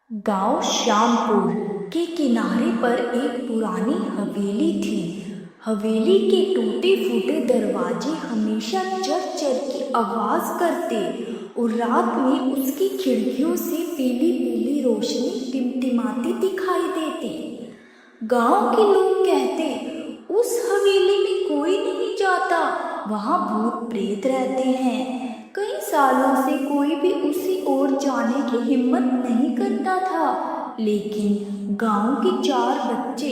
गांव श्यामपुर के किनारे पर एक पुरानी हवेली थी। हवेली के टूटे फूटे दरवाजे हमेशा चर चर की आवाज करते और रात में उसकी खिड़कियों से पीली पीली रोशनी टिमटिमाती दिखाई देती। गांव के लोग कहते, उस हवेली में कोई नहीं जाता, वहां भूत प्रेत रहते हैं। कई सालों से कोई भी उसी ओर जाने की हिम्मत नहीं करता था, लेकिन गांव के 4 बच्चे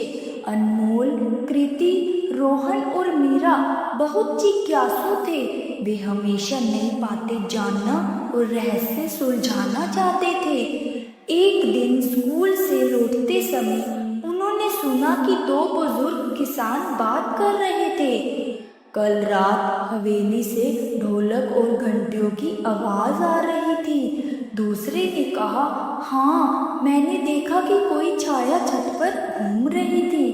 अनमोल, कृति, रोहन और मीरा बहुत जिज्ञासु थे। वे हमेशा नई बातें जानना और रहस्य सुलझाना चाहते थे। एक दिन स्कूल से लौटते समय उन्होंने सुना कि 2 बुजुर्ग किसान बात कर रहे थे। कल रात हवेली से ढोलक और घंटियों की आवाज आ रही थी। दूसरे ने कहा, हाँ, मैंने देखा कि कोई छाया छत पर घूम रही थी।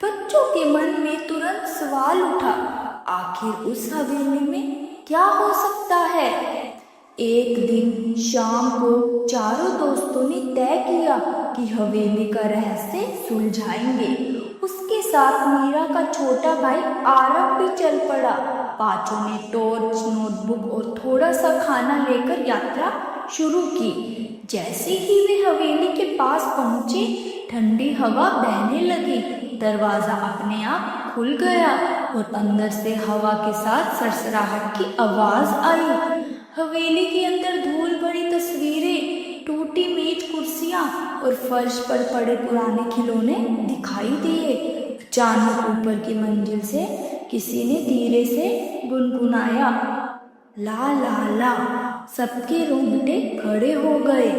बच्चों के मन में तुरंत सवाल उठा, आखिर उस हवेली में क्या हो सकता है। एक दिन शाम को चारों दोस्तों ने तय किया कि हवेली का रहस्य सुलझाएंगे। उसके साथ मीरा का छोटा भाई आरव भी चल पड़ा। पांचों ने टॉर्च, नोटबुक और थोड़ा सा खाना लेकर यात्रा शुरू की। जैसे ही वे हवेली के पास पहुंचे, ठंडी हवा बहने लगी। दरवाजा अपने आप खुल गया और अंदर से हवा के साथ सरसराहट की आवाज आई। हवेली के अंदर धूल भरी तस्वीरें, टूटी मेज कुर्सियां और फर्श पर पड़े पुराने खिलौने दिखाई दिए। अचानक ऊपर की मंजिल से किसी ने धीरे से गुनगुनाया, ला ला ला। सबके रोंगटे खड़े हो गए।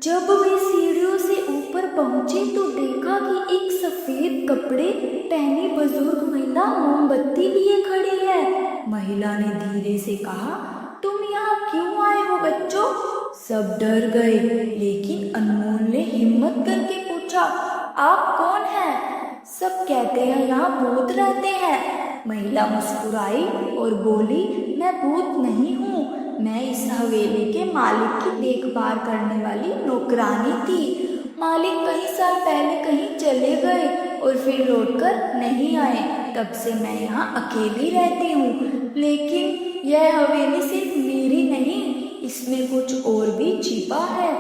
जब वे सीढ़ियों से ऊपर पहुंचे तो देखा कि एक सफेद कपड़े पहनी बुजुर्ग महिला मोमबत्ती लिए खड़ी है। महिला ने धीरे से कहा, तुम यहाँ क्यों आए हो बच्चों? सब डर गए, लेकिन अनमोल ने हिम्मत करके पूछा, आप कौन हैं? सब कहते हैं यहाँ भूत रहते हैं। महिला मुस्कुराई और बोली, मैं भूत नहीं हूँ, मैं इस हवेली के मालिक की देखभाल करने वाली नौकरानी थी। मालिक कई साल पहले कहीं चले गए और फिर लौटकर नहीं आए। तब से मैं यहाँ अकेली रहती हूँ। लेकिन यह हवेली सिर्फ मेरी नहीं, इसमें कुछ और भी छिपा है।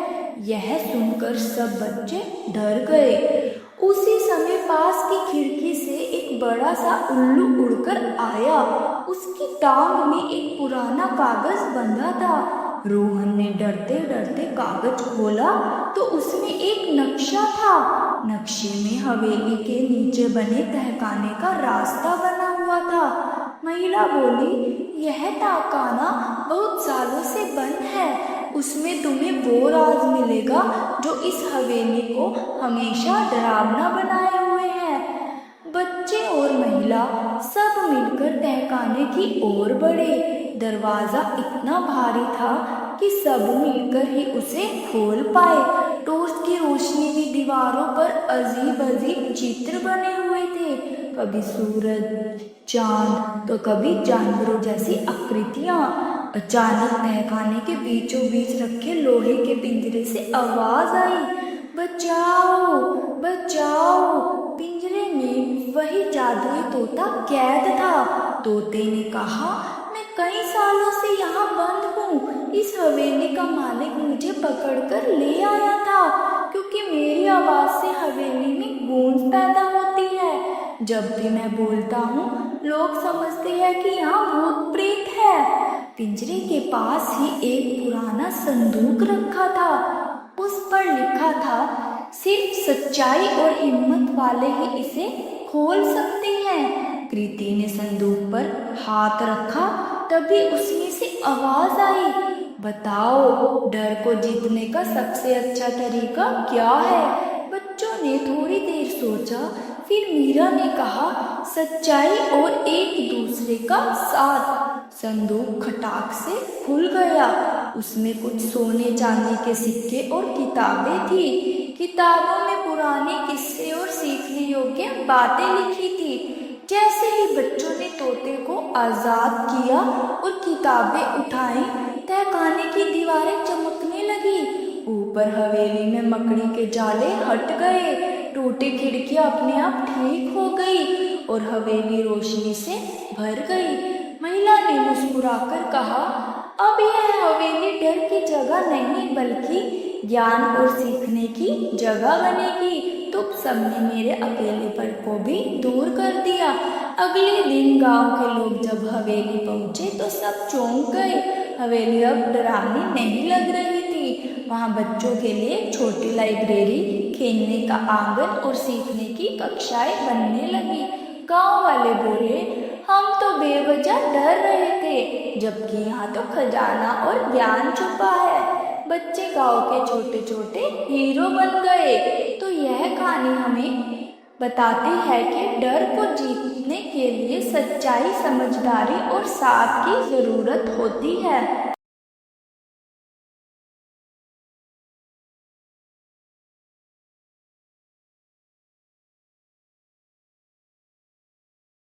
यह सुनकर सब बच्चे डर गए। उसी समय पास की खिड़की से एक बड़ा सा उल्लू उड़कर आया। उसकी टांग में एक पुराना कागज बंधा था। रोहन ने डरते डरते कागज खोला तो उसमें एक नक्शा था। नक्शे में हवेली के नीचे बने तहखाने का रास्ता बना हुआ था। महिला बोली, यह तहखाना बहुत सालों से बंद है। उसमें तुम्हें वो राज मिलेगा जो इस हवेली को हमेशा डरावना बनाए हुए है। बच्चे और महिला सब मिलकर तहखाने की ओर बढ़े। दरवाजा इतना भारी था कि सब मिलकर ही उसे खोल पाए। टॉर्च की रोशनी में दीवारों पर अजीब अजीब चित्र बने हुए थे, कभी सूरज, चांद तो कभी जानवरों जैसी आकृतियां। अचानक तहखाने के बीचों बीच रखे लोहे के पिंजरे से आवाज आई, बचाओ बचाओ। पिंजरे में वही जादुई तोता कैद था। तोते ने कहा, मैं कई सालों से यहाँ बंद हूँ। इस हवेली का मालिक मुझे पकड़कर ले आया था, क्योंकि मेरी आवाज से हवेली में गूंज पैदा होती है। जब भी मैं बोलता हूँ, लोग समझते हैं कि यहाँ भूत प्रेत है। पिंजरे के पास ही एक पुराना संदूक रखा था। उस पर लिखा था, सिर्फ सच्चाई और हिम्मत वाले ही इसे खोल सकते हैं। कृति ने संदूक पर हाथ रखा, तभी उसमें से आवाज आई, बताओ, डर को जीतने का सबसे अच्छा तरीका क्या है? बच्चों ने थोड़ी देर सोचा, फिर मीरा ने कहा, सच्चाई और एक दूसरे का साथ। संदूक खटाक से खुल गया। उसमें कुछ सोने चांदी के सिक्के और किताबें थी। किताबों में पुराने किस्से और सीखने योग्य बातें लिखी थी। जैसे ही बच्चों ने तोते को आजाद किया और किताबें उठाई, तहखाने की दीवारें चमकने लगी ऊपर हवेली में मकड़ी के जाले हट गए, टूटी खिड़कियां अपने आप ठीक हो गई और हवेली रोशनी से भर गई। महिला ने मुस्कुराकर कहा, अब यह हवेली डर की जगह नहीं बल्कि ज्ञान और सीखने की जगह बनेगी। तुम सबने मेरे अकेलेपन को भी दूर कर दिया। अगले दिन गांव के लोग जब हवेली पहुंचे तो सब चौंक गए। हवेली अब डरावनी नहीं लग रही थी। वहां बच्चों के लिए छोटी लाइब्रेरी, खेलने का आंगन और सीखने की कक्षाएं बनने लगी। गांव वाले बोले, हम तो बेवजह डर रहे थे, जबकि यहाँ तो खजाना और ज्ञान छुपा है। बच्चे गांव के छोटे छोटे हीरो बन गए। तो यह कहानी हमें बताती है कि डर को जीतने के लिए सच्चाई, समझदारी और साथ की जरूरत होती है।